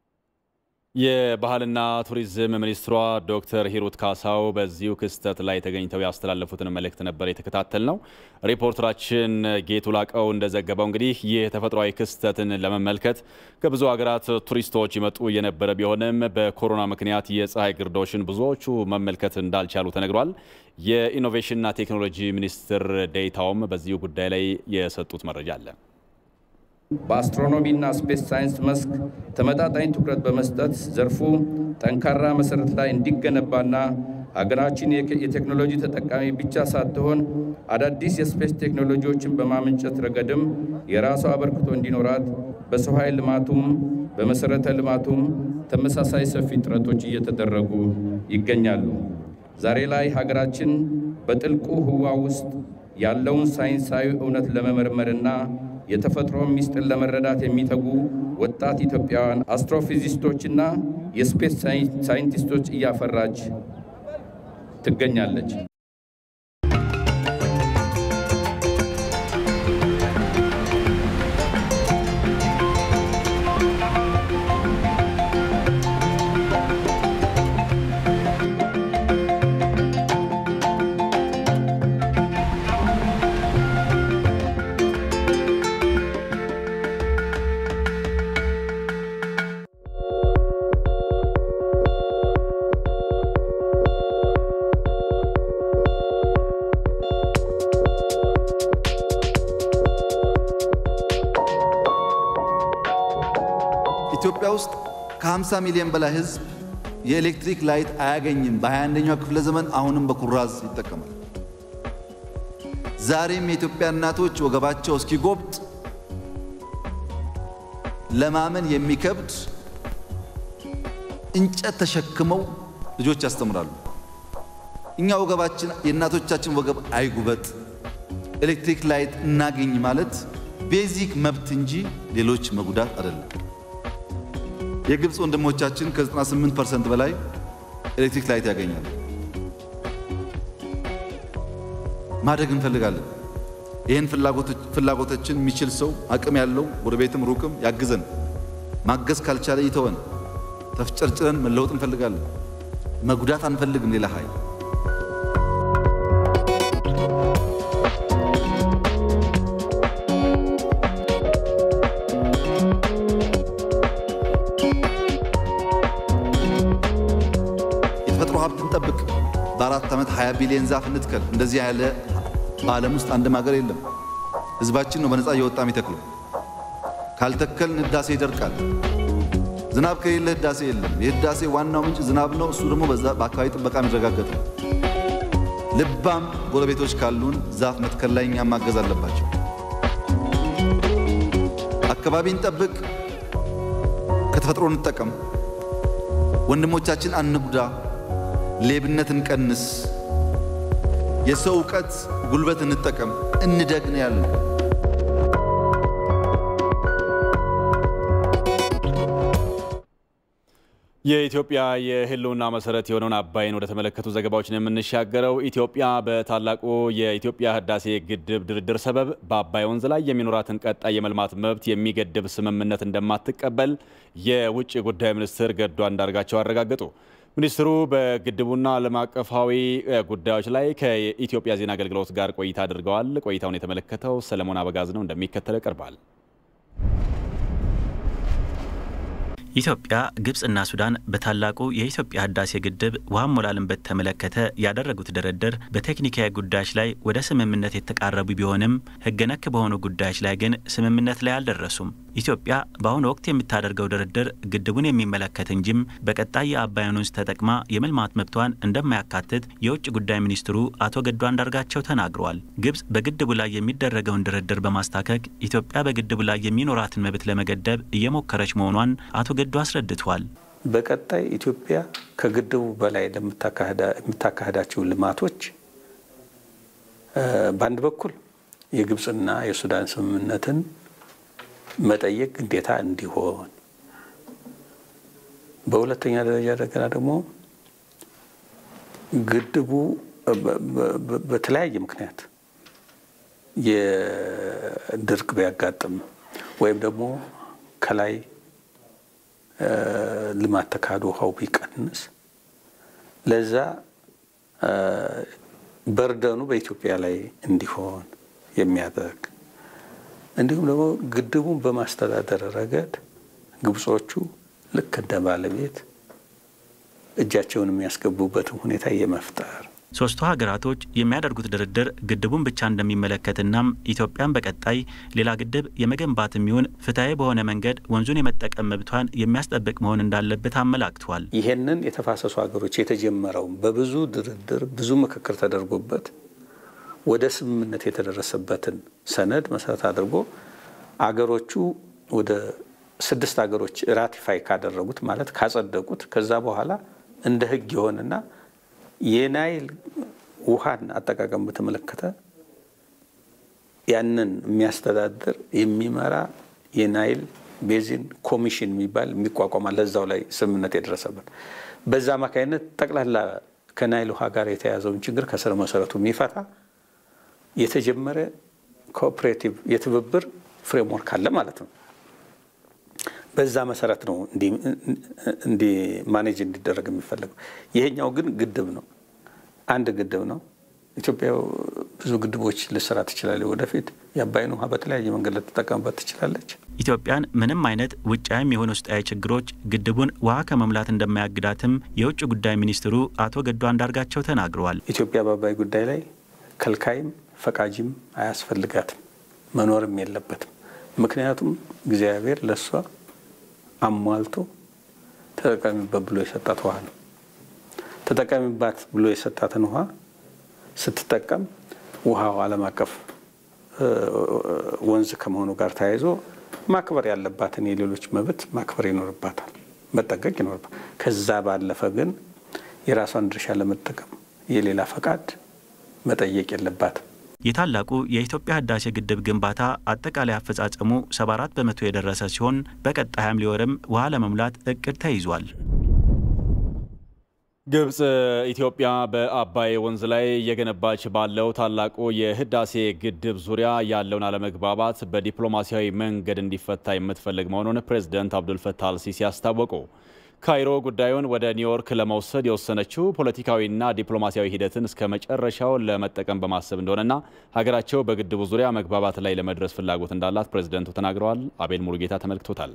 የባህልና ቱሪዝም ሚኒስትሯ ዶክተር ሂሩት ካሳው በዚሁ ክስተት ላይ ተገኝተው ያስተላለፉትን መልእክት ነበር የተከታተልነው። ሪፖርተራችን ጌቱ ላቀው እንደዘገበው እንግዲህ ይህ ተፈጥሯዊ ክስተትን ለመመልከት ከብዙ ሀገራት ቱሪስቶች ይመጡ የነበረ ቢሆንም በኮሮና ምክንያት የፀሐይ ግርዶሽን ብዙዎቹ መመልከት እንዳልቻሉ ተነግሯል። የኢኖቬሽንና ቴክኖሎጂ ሚኒስትር ዴታውም በዚሁ ጉዳይ ላይ የሰጡት መረጃ አለ። በአስትሮኖሚና ስፔስ ሳይንስ መስክ ተመጣጣኝ ትኩረት በመስጠት ዘርፉ ጠንካራ መሰረት ላይ እንዲገነባና ሀገራችን የቴክኖሎጂ ተጠቃሚ ብቻ ሳትሆን አዳዲስ የስፔስ ቴክኖሎጂዎችን በማመንጨት ረገድም የራሷ አበርክቶ እንዲኖራት በሰው ኃይል ልማቱም በመሰረተ ልማቱም ተመሳሳይ ሰፊ ጥረቶች እየተደረጉ ይገኛሉ። ዛሬ ላይ ሀገራችን በጥልቁ ህዋ ውስጥ ያለውን ሳይንሳዊ እውነት ለመመርመርና የተፈጥሮ ሚስጥር ለመረዳት የሚተጉ ወጣት ኢትዮጵያውያን አስትሮፊዚስቶችና የስፔስ ሳይንቲስቶች እያፈራች ትገኛለች። ኢትዮጵያ ውስጥ ከ50 ሚሊዮን በላይ ህዝብ የኤሌክትሪክ ላይት አያገኝም። በ21ኛው ክፍለ ዘመን አሁንም በኩራዝ ይጠቀማል። ዛሬም የኢትዮጵያ እናቶች ወገባቸው እስኪጎብጥ ለማመን የሚከብድ እንጨት ተሸክመው ልጆች ያስተምራሉ። እኛ ወገባችን የእናቶቻችን ወገብ አይጉበጥ፣ ኤሌክትሪክ ላይት እናገኝ ማለት ቤዚክ መብት እንጂ ሌሎች መጉዳት አይደለም። የግብፅ ወንድሞቻችን ከ98% በላይ ኤሌክትሪክ ላይት ያገኛሉ። ማደግ እንፈልጋለን። ይህን ፍላጎቶችን የሚችል ሰው አቅም ያለው ጎረቤትም ሩቅም ያግዘን። ማገዝ ካልቻለ ይተወን። ተፍጨርጭረን መለወጥ እንፈልጋለን። መጉዳት አንፈልግም ሌላ ኃይል። የተፈጥሮ ሀብት እንጠብቅ። በ4 ዓመት 20 ቢሊዮን ዛፍ እንትከል። እንደዚህ ያለ በዓለም ውስጥ አንድም ሀገር የለም። ህዝባችን ነው በነፃ እየወጣ የሚተክለው። ካልተከልን ህዳሴ ይደርቃል። ዝናብ ከሌለ ህዳሴ የለም። የህዳሴ ዋናው ምንጭ ዝናብ ነው። እሱ ደግሞ በአካባቢ ጥበቃ የሚረጋገጥ ነው። ልባም ጎረቤቶች ካሉን ዛፍ መትከል ላይ እኛም ማገዝ አለባቸው። አካባቢን ጠብቅ፣ ከተፈጥሮ እንጠቀም፣ ወንድሞቻችን አንጉዳ፣ ሌብነት እንቀንስ፣ የሰው ዕውቀት ጉልበት እንጠቀም፣ እንደግ ነው ያለው። የኢትዮጵያ የህልውና መሰረት የሆነውን አባይን ወደ ተመለከቱ ዘገባዎች ነው የምንሻገረው። ኢትዮጵያ በታላቁ የኢትዮጵያ ህዳሴ ግድብ ድርድር ሰበብ በአባይ ወንዝ ላይ የሚኖራትን ቀጣይ የመልማት መብት የሚገድብ ስምምነት እንደማትቀበል የውጭ ጉዳይ ሚኒስትር ገዱ አንዳርጋቸው አረጋገጡ። ሚኒስትሩ በግድቡና ዓለም አቀፋዊ ጉዳዮች ላይ ከኢትዮጵያ ዜና አገልግሎት ጋር ቆይታ አድርገዋል። ቆይታውን የተመለከተው ሰለሞን አበጋዝ ነው፣ እንደሚከተለው ይቀርባል። ኢትዮጵያ፣ ግብጽና ሱዳን በታላቁ የኢትዮጵያ ህዳሴ ግድብ ውሃ ሞላልን በተመለከተ ያደረጉት ድርድር በቴክኒካዊ ጉዳዮች ላይ ወደ ስምምነት የተቃረቡ ቢሆንም ህገ ነክ በሆኑ ጉዳዮች ላይ ግን ስምምነት ላይ አልደረሱም። ኢትዮጵያ በአሁኑ ወቅት የምታደርገው ድርድር ግድቡን የሚመለከት እንጂም በቀጣይ የአባይን ወንዝ ተጠቅማ የመልማት መብቷን እንደማያካትት የውጭ ጉዳይ ሚኒስትሩ አቶ ገዱ አንዳርጋቸው ተናግረዋል። ግብጽ በግድቡ ላይ የሚደረገውን ድርድር በማስታከክ ኢትዮጵያ በግድቡ ላይ የሚኖራትን መብት ለመገደብ እየሞከረች መሆኗን አቶ ገዱ አስረድተዋል። በቀጣይ ኢትዮጵያ ከግድቡ በላይ ለምታካሄዳቸው ልማቶች በአንድ በኩል የግብጽና የሱዳን ስምምነትን መጠየቅ ግዴታ እንዲሆን፣ በሁለተኛ ደረጃ ደግሞ ግድቡ በተለያየ ምክንያት የድርቅ ቢያጋጥም ወይም ደግሞ ከላይ ልማት ተካሂዶ ውሃው ቢቀንስ ለዛ በርደኑ በኢትዮጵያ ላይ እንዲሆን የሚያደርግ እንዲሁም ደግሞ ግድቡን በማስተዳደር ረገድ ግብጾቹ ልክ እንደ ባለቤት እጃቸውን የሚያስገቡበትን ሁኔታ የመፍጠር ሶስቱ ሀገራቶች የሚያደርጉት ድርድር ግድቡን ብቻ እንደሚመለከትና ኢትዮጵያን በቀጣይ ሌላ ግድብ የመገንባት የሚሆን ፍትሃዊ በሆነ መንገድ ወንዙን የመጠቀም መብቷን የሚያስጠብቅ መሆን እንዳለበት አመላክቷል። ይሄንን የተፋሰሱ ሀገሮች የተጀመረው በብዙ ድርድር ብዙ ምክክር ተደርጎበት ወደ ስምምነት የተደረሰበትን ሰነድ መሰረት አድርጎ አገሮቹ ወደ 6 ሀገሮች ራቲፋይ ካደረጉት ማለት ካጸደቁት ከዛ በኋላ እንደ ህግ ይሆንና የናይል ውሃን አጠቃቀም በተመለከተ ያንን የሚያስተዳድር የሚመራ የናይል ቤዚን ኮሚሽን የሚባል የሚቋቋማል። ለዛው ላይ ስምምነት የደረሰበት በዛ አማካይነት ጠቅላላ ከናይል ውሃ ጋር የተያዘውን ችግር ከስር መሰረቱ የሚፈታ የተጀመረ ኮኦፕሬቲቭ የትብብር ፍሬምወርክ አለ ማለት ነው። በዛ መሰረት ነው እንዲ ማኔጅ እንዲደረግ የሚፈልገው። ይሄኛው ግን ግድብ ነው፣ አንድ ግድብ ነው። ኢትዮጵያ ብዙ ግድቦች ልትሰራ ትችላለች። ወደፊት የአባይን ውሃ በተለያየ መንገድ ልትጠቀምበት ትችላለች። ኢትዮጵያን ምንም አይነት ውጫዊም የሆኑ ውስጣዊ ችግሮች ግድቡን ውሃ ከመሙላት እንደማያግዳትም የውጭ ጉዳይ ሚኒስትሩ አቶ ገዱ አንዳርጋቸው ተናግረዋል። ኢትዮጵያ በአባይ ጉዳይ ላይ ከልካይም ፈቃጅም አያስፈልጋትም፣ መኖርም የለበትም። ምክንያቱም እግዚአብሔር ለሷ አሟልቶ ተጠቃሚበት ብሎ የሰጣት ውሃ ነው። ተጠቃሚባት ብሎ የሰጣትን ውሃ ስትጠቀም ውሃው ዓለም አቀፍ ወንዝ ከመሆኑ ጋር ተያይዞ ማክበር ያለባትን የሌሎች መብት ማክበር ይኖርባታል፣ መጠንቀቅ ይኖርባታል። ከዛ ባለፈ ግን የራሷን ድርሻ ለመጠቀም የሌላ ፈቃድ መጠየቅ የለባትም። የታላቁ የኢትዮጵያ ህዳሴ ግድብ ግንባታ አጠቃላይ አፈጻጸሙ 74 በመቶ የደረሰ ሲሆን በቀጣይ ሐምሌ ወርም ውሃ ለመሙላት እቅድ ተይዟል። ግብጽ ኢትዮጵያ በአባይ ወንዝ ላይ የገነባች ባለው ታላቁ የህዳሴ ግድብ ዙሪያ ያለውን አለመግባባት በዲፕሎማሲያዊ መንገድ እንዲፈታ የምትፈልግ መሆኑን ፕሬዝዳንት አብዱል ፈታህ አልሲሲ አስታወቁ። ካይሮ ጉዳዩን ወደ ኒውዮርክ ለመውሰድ የወሰነችው ፖለቲካዊና ዲፕሎማሲያዊ ሂደትን እስከ መጨረሻው ለመጠቀም በማሰብ እንደሆነና ሀገራቸው በግድቡ ዙሪያ መግባባት ላይ ለመድረስ ፍላጎት እንዳላት ፕሬዝዳንቱ ተናግረዋል። አቤል ሙሉጌታ ተመልክቶታል።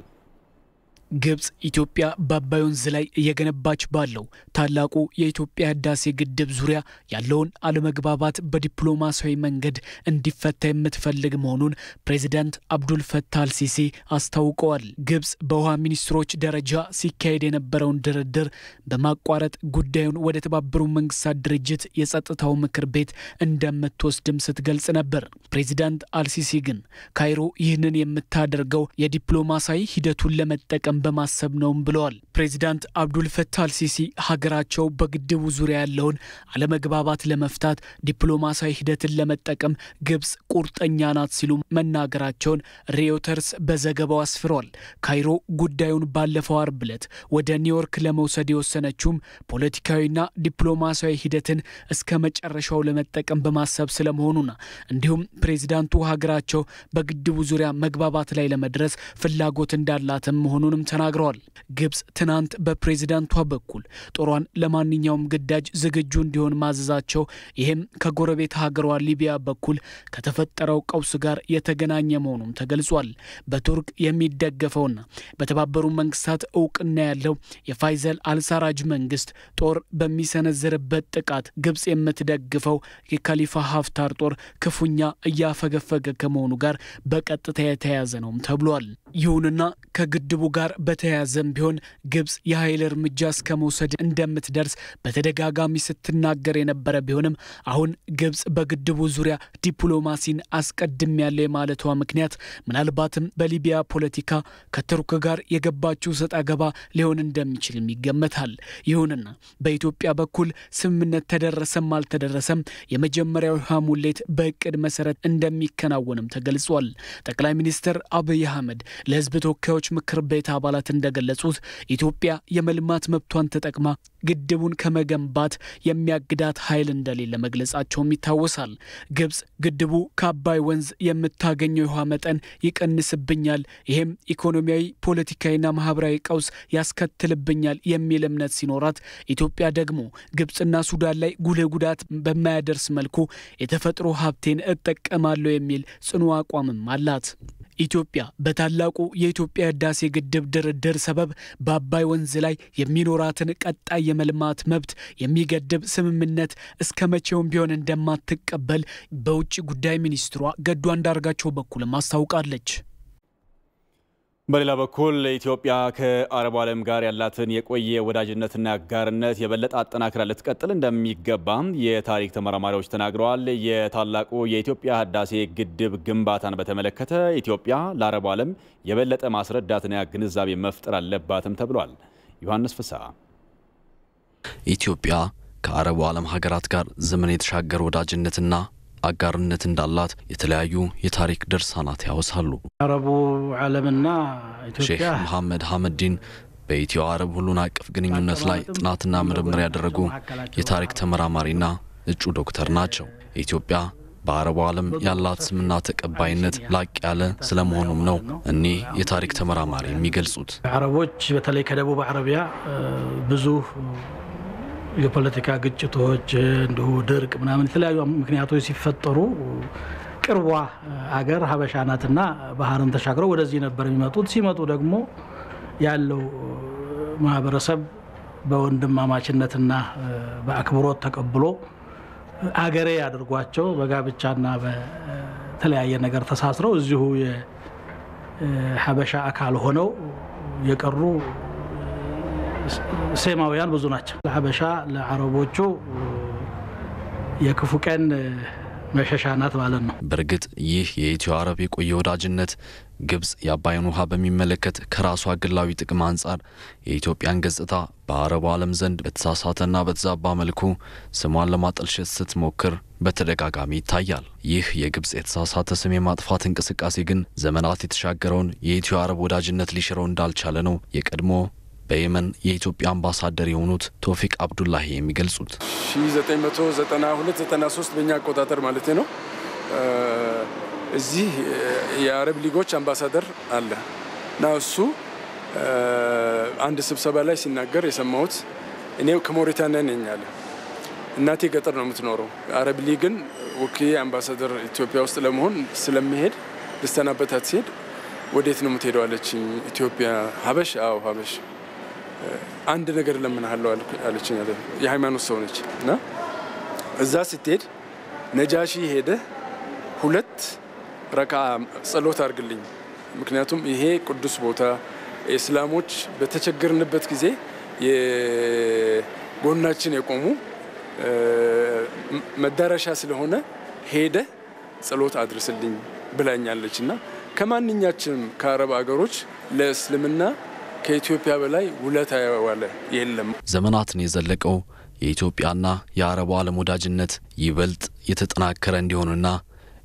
ግብጽ ኢትዮጵያ በአባይ ወንዝ ላይ እየገነባች ባለው ታላቁ የኢትዮጵያ ህዳሴ ግድብ ዙሪያ ያለውን አለመግባባት በዲፕሎማሲያዊ መንገድ እንዲፈታ የምትፈልግ መሆኑን ፕሬዝዳንት አብዱል ፈታህ አልሲሲ አስታውቀዋል። ግብጽ በውሃ ሚኒስትሮች ደረጃ ሲካሄድ የነበረውን ድርድር በማቋረጥ ጉዳዩን ወደ ተባበሩት መንግስታት ድርጅት የጸጥታው ምክር ቤት እንደምትወስድም ስትገልጽ ነበር። ፕሬዝዳንት አልሲሲ ግን ካይሮ ይህንን የምታደርገው የዲፕሎማሲያዊ ሂደቱን ለመጠቀም በማሰብ ነው ብለዋል። ፕሬዝዳንት አብዱል ፈታህ አልሲሲ ሀገራቸው በግድቡ ዙሪያ ያለውን አለመግባባት ለመፍታት ዲፕሎማሲያዊ ሂደትን ለመጠቀም ግብጽ ቁርጠኛ ናት ሲሉ መናገራቸውን ሪዮተርስ በዘገባው አስፍሯል። ካይሮ ጉዳዩን ባለፈው አርብ ዕለት ወደ ኒውዮርክ ለመውሰድ የወሰነችውም ፖለቲካዊና ዲፕሎማሲያዊ ሂደትን እስከ መጨረሻው ለመጠቀም በማሰብ ስለመሆኑና እንዲሁም ፕሬዝዳንቱ ሀገራቸው በግድቡ ዙሪያ መግባባት ላይ ለመድረስ ፍላጎት እንዳላትም መሆኑንም ተናግረዋል። ግብጽ ትናንት በፕሬዝዳንቷ በኩል ጦሯን ለማንኛውም ግዳጅ ዝግጁ እንዲሆን ማዘዛቸው ይሄም ከጎረቤት ሀገሯ ሊቢያ በኩል ከተፈጠረው ቀውስ ጋር የተገናኘ መሆኑም ተገልጿል። በቱርክ የሚደገፈውና በተባበሩት መንግስታት እውቅና ያለው የፋይዘል አልሳራጅ መንግስት ጦር በሚሰነዝርበት ጥቃት ግብጽ የምትደግፈው የካሊፋ ሀፍታር ጦር ክፉኛ እያፈገፈገ ከመሆኑ ጋር በቀጥታ የተያያዘ ነው ተብሏል። ይሁንና ከግድቡ ጋር በተያያዘም ቢሆን ግብጽ የኃይል እርምጃ እስከመውሰድ እንደምትደርስ በተደጋጋሚ ስትናገር የነበረ ቢሆንም አሁን ግብጽ በግድቡ ዙሪያ ዲፕሎማሲን አስቀድም ያለ የማለቷ ምክንያት ምናልባትም በሊቢያ ፖለቲካ ከቱርክ ጋር የገባችው ሰጣ ገባ ሊሆን እንደሚችልም ይገመታል። ይሁንና በኢትዮጵያ በኩል ስምምነት ተደረሰም አልተደረሰም የመጀመሪያው ሙሌት በእቅድ መሰረት እንደሚከናወንም ተገልጿል። ጠቅላይ ሚኒስትር አብይ አህመድ ለህዝብ ተወካዮች ምክር ቤት አባላት እንደገለጹት ኢትዮጵያ የመልማት መብቷን ተጠቅማ ግድቡን ከመገንባት የሚያግዳት ኃይል እንደሌለ መግለጻቸውም ይታወሳል። ግብጽ ግድቡ ከአባይ ወንዝ የምታገኘው ውሃ መጠን ይቀንስብኛል፣ ይሄም ኢኮኖሚያዊ፣ ፖለቲካዊና ማህበራዊ ቀውስ ያስከትልብኛል የሚል እምነት ሲኖራት፣ ኢትዮጵያ ደግሞ ግብጽና ሱዳን ላይ ጉልህ ጉዳት በማያደርስ መልኩ የተፈጥሮ ሀብቴን እጠቀማለሁ የሚል ጽኑ አቋምም አላት። ኢትዮጵያ በታላቁ የኢትዮጵያ ህዳሴ ግድብ ድርድር ሰበብ በአባይ ወንዝ ላይ የሚኖራትን ቀጣይ የመልማት መብት የሚገድብ ስምምነት እስከመቼውም ቢሆን እንደማትቀበል በውጭ ጉዳይ ሚኒስትሯ ገዱ አንዳርጋቸው በኩልም አስታውቃለች። በሌላ በኩል ኢትዮጵያ ከአረብ ዓለም ጋር ያላትን የቆየ ወዳጅነትና አጋርነት የበለጠ አጠናክራ ልትቀጥል እንደሚገባ የታሪክ ተመራማሪዎች ተናግረዋል። የታላቁ የኢትዮጵያ ህዳሴ ግድብ ግንባታን በተመለከተ ኢትዮጵያ ለአረብ ዓለም የበለጠ ማስረዳትና ግንዛቤ መፍጠር አለባትም ተብሏል። ዮሐንስ ፍስሐ ኢትዮጵያ ከአረብ ዓለም ሀገራት ጋር ዘመን የተሻገረ ወዳጅነትና አጋርነት እንዳላት የተለያዩ የታሪክ ድርሳናት ያወሳሉ። አረቡ ዓለምና ኢትዮጵያ ሼህ መሐመድ ሐመዲን በኢትዮ አረብ ሁሉን አቀፍ ግንኙነት ላይ ጥናትና ምርምር ያደረጉ የታሪክ ተመራማሪና እጩ ዶክተር ናቸው። ኢትዮጵያ በአረቡ ዓለም ያላት ስምና ተቀባይነት ላቅ ያለ ስለመሆኑም ነው እኚህ የታሪክ ተመራማሪ የሚገልጹት። አረቦች በተለይ ከደቡብ አረቢያ ብዙ የፖለቲካ ግጭቶች እንዲሁ ድርቅ ምናምን የተለያዩ ምክንያቶች ሲፈጠሩ ቅርቧ አገር ሀበሻ ናትና ባህርን ተሻግረው ወደዚህ ነበር የሚመጡት። ሲመጡ ደግሞ ያለው ማህበረሰብ በወንድማማችነትና በአክብሮት ተቀብሎ አገሬ ያድርጓቸው በጋብቻና በተለያየ ነገር ተሳስረው እዚሁ የሀበሻ አካል ሆነው የቀሩ ሴማውያን ብዙ ናቸው። ለሀበሻ ለአረቦቹ የክፉ ቀን መሸሻናት ማለት ነው። በርግጥ ይህ የኢትዮ አረብ የቆየ ወዳጅነት ግብጽ የአባይን ውሃ በሚመለከት ከራሷ ግላዊ ጥቅም አንጻር የኢትዮጵያን ገጽታ በአረቡ ዓለም ዘንድ በተሳሳተና በተዛባ መልኩ ስሟን ለማጠልሸት ስትሞክር በተደጋጋሚ ይታያል። ይህ የግብጽ የተሳሳተ ስም የማጥፋት እንቅስቃሴ ግን ዘመናት የተሻገረውን የኢትዮ አረብ ወዳጅነት ሊሽረው እንዳልቻለ ነው የቀድሞ በየመን የኢትዮጵያ አምባሳደር የሆኑት ቶፊቅ አብዱላሂ የሚገልጹት። 1992-93 በእኛ አቆጣጠር ማለት ነው እዚህ የአረብ ሊጎች አምባሳደር አለ እና እሱ አንድ ስብሰባ ላይ ሲናገር የሰማሁት እኔው ከሞሪታኒያ ነኝ አለ። እናቴ ገጠር ነው የምትኖረው። አረብ ሊግን ወኪዬ አምባሳደር ኢትዮጵያ ውስጥ ለመሆን ስለሚሄድ ልስተናበታት ሲሄድ ወዴት ነው የምትሄደው አለችኝ። ኢትዮጵያ። ሀበሽ? አዎ ሀበሽ። አንድ ነገር ለምንሃለው አለችኝ አለ። የሃይማኖት ሰው ነች እና እዛ ስትሄድ ነጃሺ ሄደ 2 ረካ ጸሎት አድርግልኝ፣ ምክንያቱም ይሄ ቅዱስ ቦታ እስላሞች በተቸገርንበት ጊዜ የጎናችን የቆሙ መዳረሻ ስለሆነ ሄደ ጸሎት አድርስልኝ ብላኛለችና ከማንኛችንም ከአረብ አገሮች ለእስልምና ከኢትዮጵያ በላይ ውለታ ያዋለ የለም። ዘመናትን የዘለቀው የኢትዮጵያና የአረብ ዓለም ወዳጅነት ይበልጥ የተጠናከረ እንዲሆንና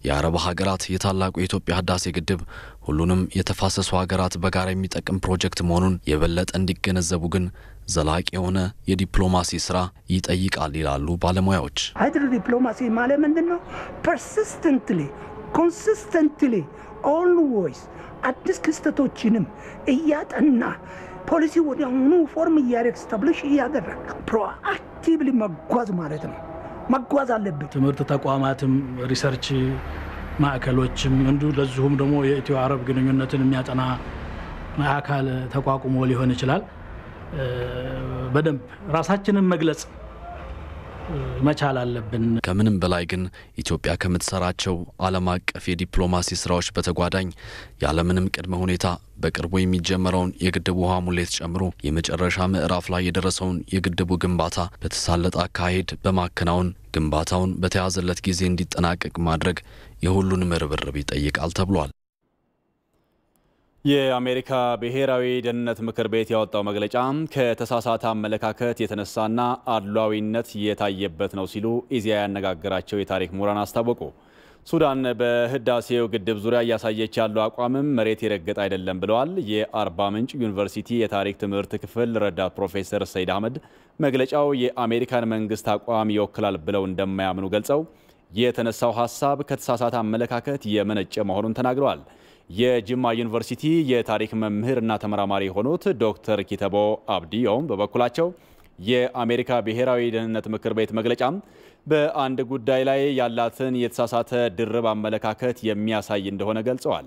የአረብ ሀገራት የታላቁ የኢትዮጵያ ህዳሴ ግድብ ሁሉንም የተፋሰሱ ሀገራት በጋራ የሚጠቅም ፕሮጀክት መሆኑን የበለጠ እንዲገነዘቡ ግን ዘላቂ የሆነ የዲፕሎማሲ ስራ ይጠይቃል ይላሉ ባለሙያዎች። ሃይድሮ ዲፕሎማሲ ማለት ምንድነው? ፐርሲስተንትሊ ኮንሲስተንትሊ ኦልዌይስ አዲስ ክስተቶችንም እያጠና ፖሊሲ ወዲያውኑ ፎርም እያደረግ ስታብሊሽ እያደረግ ፕሮአክቲቭሊ መጓዝ ማለት ነው። መጓዝ አለበት። ትምህርት ተቋማትም ሪሰርች ማዕከሎችም እንዱ ለዚሁም ደግሞ የኢትዮ አረብ ግንኙነትን የሚያጠና ማዕከል ተቋቁሞ ሊሆን ይችላል። በደንብ ራሳችንን መግለጽ መቻል አለብን። ከምንም በላይ ግን ኢትዮጵያ ከምትሰራቸው ዓለም አቀፍ የዲፕሎማሲ ስራዎች በተጓዳኝ ያለምንም ቅድመ ሁኔታ በቅርቡ የሚጀመረውን የግድቡ ውሃ ሙሌት ጨምሮ የመጨረሻ ምዕራፍ ላይ የደረሰውን የግድቡ ግንባታ በተሳለጠ አካሄድ በማከናወን ግንባታውን በተያዘለት ጊዜ እንዲጠናቀቅ ማድረግ የሁሉንም ርብርብ ይጠይቃል ተብሏል። የአሜሪካ ብሔራዊ ደህንነት ምክር ቤት ያወጣው መግለጫ ከተሳሳተ አመለካከት የተነሳና አድሏዊነት የታየበት ነው ሲሉ ኢዜአ ያነጋገራቸው የታሪክ ምሁራን አስታወቁ። ሱዳን በህዳሴው ግድብ ዙሪያ እያሳየች ያለው አቋምም መሬት የረገጠ አይደለም ብለዋል። የአርባ ምንጭ ዩኒቨርሲቲ የታሪክ ትምህርት ክፍል ረዳት ፕሮፌሰር ሰይድ አህመድ መግለጫው የአሜሪካን መንግስት አቋም ይወክላል ብለው እንደማያምኑ ገልጸው የተነሳው ሀሳብ ከተሳሳተ አመለካከት የመነጨ መሆኑን ተናግረዋል። የጅማ ዩኒቨርሲቲ የታሪክ መምህርና ተመራማሪ የሆኑት ዶክተር ኪተቦ አብዲዮም በበኩላቸው የአሜሪካ ብሔራዊ ደህንነት ምክር ቤት መግለጫም በአንድ ጉዳይ ላይ ያላትን የተሳሳተ ድርብ አመለካከት የሚያሳይ እንደሆነ ገልጸዋል።